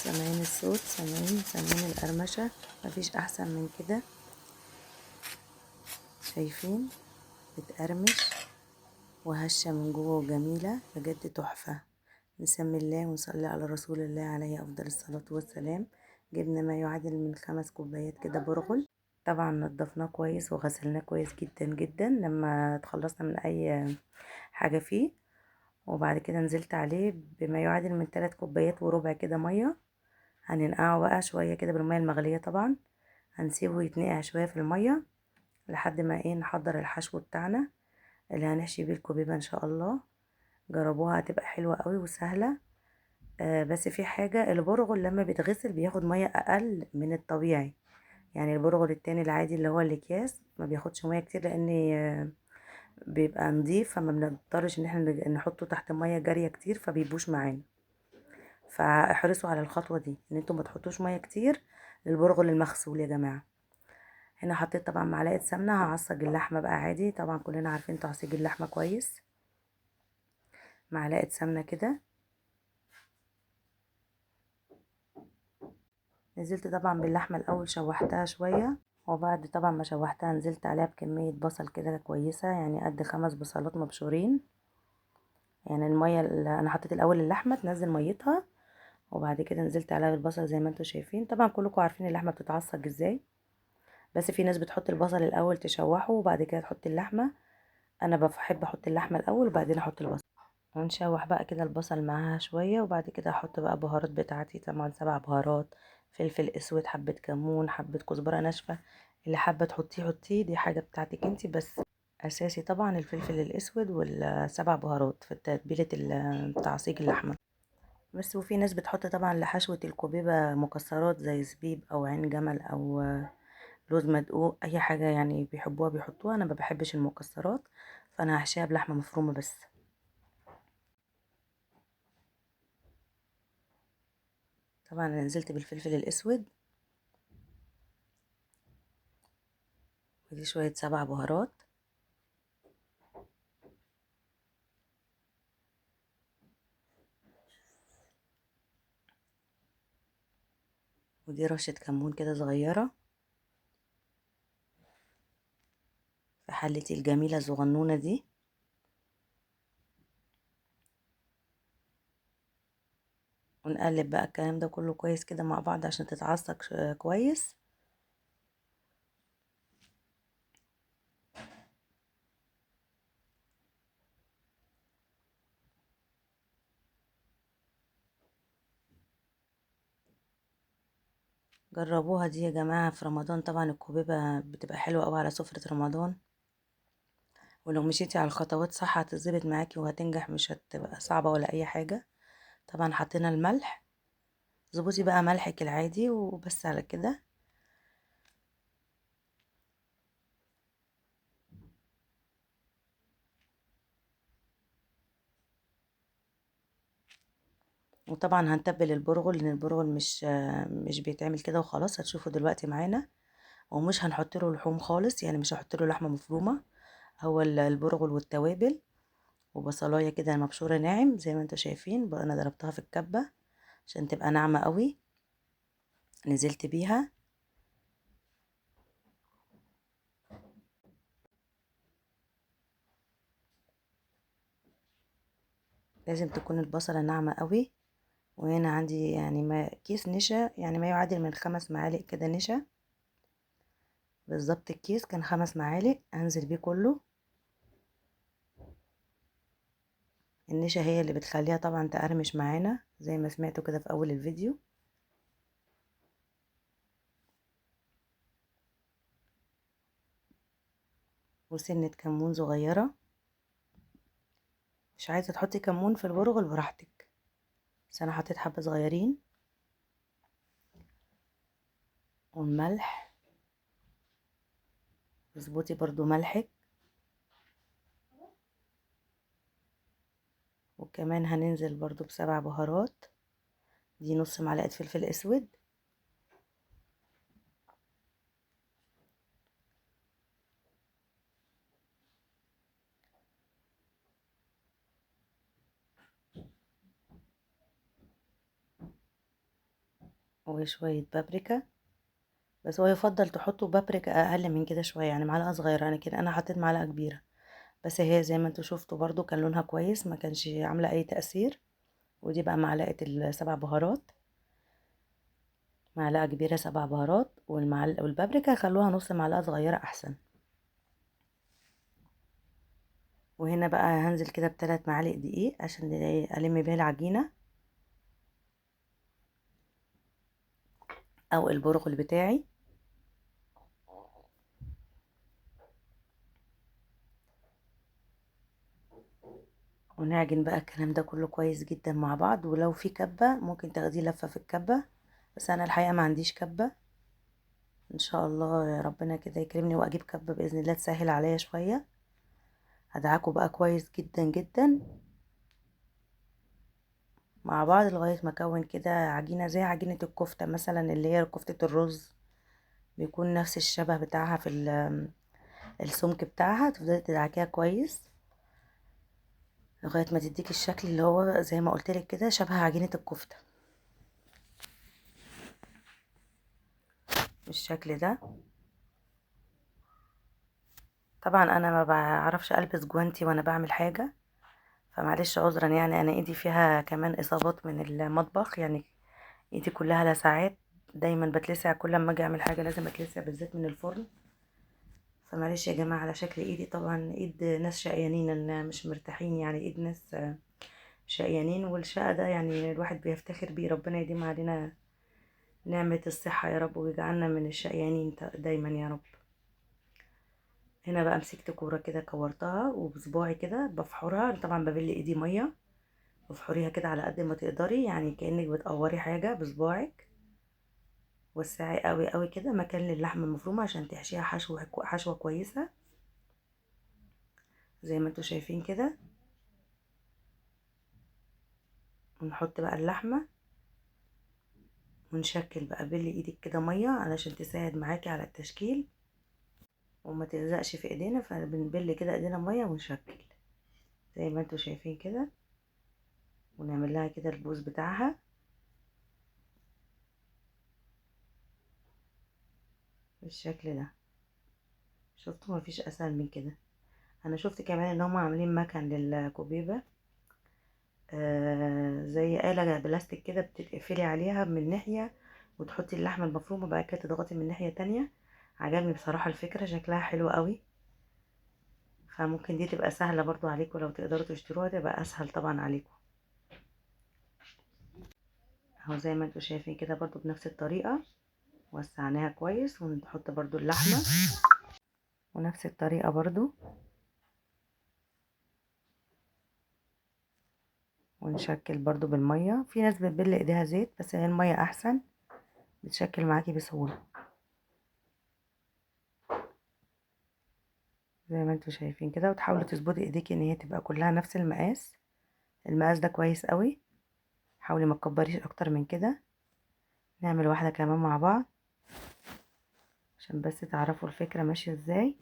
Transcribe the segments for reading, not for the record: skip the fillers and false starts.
سامعين الصوت؟ سامعين القرمشة؟ مفيش احسن من كده. شايفين؟ بتقرمش وهشة من جوه وجميلة بجد، تحفة. نسمي الله ونصلي على رسول الله عليه افضل الصلاة والسلام. جبنا ما يعادل من 5 كوبايات كده برغل. طبعا نضفناه كويس وغسلناه كويس جدا جدا لما تخلصنا من اي حاجة فيه. وبعد كده نزلت عليه بما يعادل من 3 كوبايات وربع كده مية. هننقعه بقى شوية كده بالمية المغلية طبعا. هنسيبه يتنقع شوية في المية لحد ما نحضر الحشو بتاعنا اللي هنحشي بيه الكوبيبة ان شاء الله. جربوها هتبقى حلوة قوي وسهلة. بس في حاجة، البرغل لما بيتغسل بياخد مية اقل من الطبيعي. يعني البرغل التاني العادي اللي هو الاكياس ما بياخدش مية كتير لان بيبقى نضيف، فما بنضطرش ان احنا نحطه تحت مية جارية كتير فبيبوش معانا. فاحرصوا على الخطوة دي ان انتم ما تحطوش مية كتير للبرغل المغسول يا جماعة. هنا حطيت طبعا معلقة سمنة، هعصج اللحمة بقى عادي، طبعا كلنا عارفين تعصيج اللحمة كويس. معلقة سمنة كده. نزلت طبعا باللحمة الأول شوحتها شوية، وبعد طبعا ما شوحتها نزلت عليها بكمية بصل كده كويسة، يعني قد 5 بصلات مبشورين. يعني المية اللي أنا حطيت الأول اللحمة تنزل ميتها، وبعد كده نزلت عليها بالبصل زي ما انتوا شايفين. طبعا كلكم عارفين اللحمة بتتعصج ازاي، بس في ناس بتحط البصل الأول تشوحه وبعد كده تحط اللحمة. أنا بحب أحط اللحمة الأول وبعدين أحط البصل، ونشوح بقى كده البصل معاها شوية. وبعد كده احط بقى بهارات بتاعتي، طبعا 7 بهارات: فلفل اسود، حبة كمون، حبة كزبرة ناشفة. اللي حابة تحطيه حطيه، دي حاجة بتاعتك انتي، بس اساسي طبعا الفلفل الاسود والسبع بهارات في تتبيلة تعصيج اللحمة بس. وفي ناس بتحط طبعا لحشوة الكوبيبة مكسرات زي زبيب او عين جمل او لوز مدقوق، اي حاجة يعني بيحبوها بيحطوها. انا ما بحبش المكسرات، فانا هحشيها بلحمة مفرومة بس. طبعا أنا نزلت بالفلفل الاسود، ودي شوية 7 بهارات. ودي رشة كمون كده صغيرة في حلتي الجميلة الصغنونة دي. ونقلب بقى الكلام ده كله كويس كده مع بعض عشان تتعصق كويس. جربوها دي يا جماعة في رمضان، طبعا الكوبيبة بتبقى حلوة قوي على سفرة رمضان. ولو مشيتي على الخطوات صح هتظبط معاكي وهتنجح، مش هتبقى صعبة ولا اي حاجة. طبعا حطينا الملح، ظبطي بقى ملحك العادي وبس على كده. وطبعا هنتبل البرغل لان البرغل مش بيتعمل كده وخلاص، هتشوفوا دلوقتي معانا. ومش هنحط له لحوم خالص، يعني مش هحط له لحمه مفرومه. هو البرغل والتوابل وبصلايه كده مبشوره ناعم زي ما انتوا شايفين بقى، انا ضربتها في الكبه عشان تبقى ناعمه قوي. نزلت بيها. لازم تكون البصله ناعمه قوي. وهنا عندي يعني ما كيس نشا، يعني ما يعادل من 5 معالق كده نشا. بالظبط الكيس كان 5 معالق، هنزل بيه كله. النشا هي اللي بتخليها طبعا تقرمش معانا زي ما سمعتوا كده في اول الفيديو. وسنة كمون صغيرة، مش عايزة تحطي كمون في البرغل براحتك، بس انا حطيت حبة صغيرين. والملح، اظبطي برضو ملحك. وكمان هننزل برضو ب7 بهارات، دي نص معلقة فلفل اسود. وشوية بابريكا. بس هو يفضل تحطوا بابريكا اقل من كده شويه، يعني معلقه صغيره، انا كده انا حطيت معلقه كبيره. بس هي زي ما انتوا شفتوا برضو كان لونها كويس، ما كانش عامله اي تأثير. ودي بقى معلقه السبع بهارات، معلقه كبيره سبع بهارات، والبابريكا خلوها نص معلقه صغيره احسن. وهنا بقى هنزل كده بثلاث معالق دقيق عشان الم بيها العجينه او البرغل بتاعي. ونعجن بقى الكلام ده كله كويس جدا مع بعض. ولو في كبة ممكن تاخديه لفة في الكبة، بس انا الحقيقة ما عنديش كبة. ان شاء الله يا ربنا كده يكرمني واجيب كبة باذن الله تسهل عليا شوية. هدعكه بقى كويس جدا جدا مع بعض لغاية ما اكون كده عجينة زي عجينة الكفتة مثلا، اللي هي كفتة الرز، بيكون نفس الشبه بتاعها في السمك بتاعها. تفضلي تدعكيها كويس لغاية ما تديك الشكل اللي هو زي ما قلتلك كده شبه عجينة الكفتة بالشكل ده. طبعا انا ما بعرفش البس جوانتي وانا بعمل حاجة، فمعلش عذرا، يعني انا ايدي فيها كمان اصابات من المطبخ، يعني ايدي كلها لسعات، دايما بتلسع كل ما اجي اعمل حاجة لازم اتلسع بالذات من الفرن. فمعلش يا جماعة على شكل ايدي، طبعا ايد ناس شقيانين، أنا مش مرتاحين، يعني ايد ناس شقيانين. والشقة ده يعني الواحد بيفتخر بيه، ربنا يديم علينا نعمة الصحة يا رب، ويجعلنا من الشقيانين دايما يا رب. هنا بقى مسكت كورة كده كورتها وبصباعي كده بفحرها، طبعا ببل ايدي مية، بفحريها كده على قد ما تقدري، يعني كأنك بتقوري حاجة بصباعك. وسعي قوي قوي كده مكان للحمة المفرومة عشان تحشيها حشوة كويسة زي ما انتوا شايفين كده. ونحط بقى اللحمة ونشكل بقى، بلي ايدك كده مية علشان تساعد معاكي على التشكيل وما تلزقش في ايدينا، فبنبل كده ايدينا مية ونشكل زي ما انتوا شايفين كده. ونعمل لها كده البوز بتاعها بالشكل ده. شفتوا مفيش اسهل من كده. انا شفت كمان ان هم عاملين مكان للكوبيبة، زي آلة بلاستيك كده بتتقفلي عليها من ناحية وتحطي اللحمة المفرومة بقى كده تضغطي من ناحية تانية. عجبني بصراحة الفكرة، شكلها حلو قوي. فممكن دي تبقى سهلة برضو عليكم، لو تقدروا تشتروها تبقى اسهل طبعا عليكم. اهو زي ما انتوا شايفين كده برضو بنفس الطريقة وسعناها كويس. ونحط برضو اللحمة ونفس الطريقة برضو، ونشكل برضو بالمية. في ناس بتبل ايديها زيت، بس هي المية احسن، بتشكل معاكي بسهولة زي ما انتوا شايفين كده. وتحاولوا تظبطي ايديكي ان هي تبقى كلها نفس المقاس. المقاس ده كويس قوي، حاولي ما تكبريش اكتر من كده. نعمل واحدة كمان مع بعض عشان بس تعرفوا الفكرة ماشية ازاي.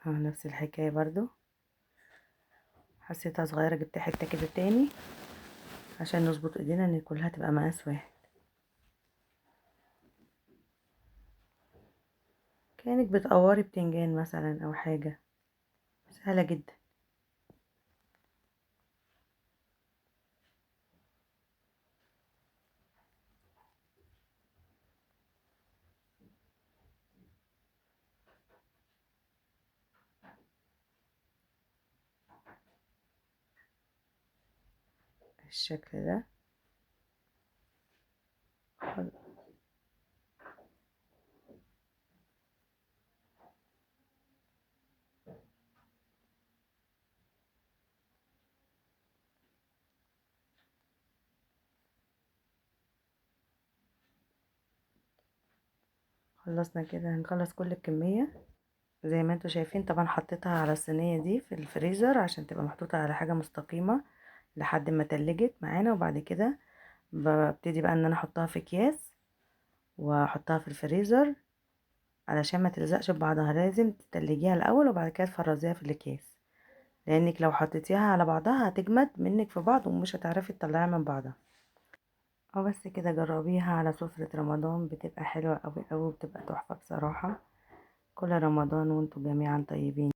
اه نفس الحكاية برضو، حسيتها صغيرة جبت حتة كده تاني عشان نظبط ايدينا ان كلها تبقى مقاس واحد. كأنك بتقوري بتنجان مثلا او حاجة، سهلة جدا. الشكل ده. خلصنا كده، هنخلص كل الكمية زي ما انتوا شايفين. طبعا حطيتها على الصينية دي في الفريزر عشان تبقى محطوطة على حاجة مستقيمة لحد ما تلجت معانا. وبعد كده ببتدي بقى ان انا احطها في اكياس واحطها في الفريزر علشان ما تلزقش ببعضها. لازم تتلجيها الاول وبعد كده تفرزيها في الاكياس. لانك لو حطيتيها على بعضها هتجمد منك في بعض ومش هتعرفي تطلعيها من بعضها. او بس كده جربيها على سفرة رمضان، بتبقى حلوة قوي قوي، بتبقى تحفة بصراحة. كل رمضان وانتم جميعا طيبين.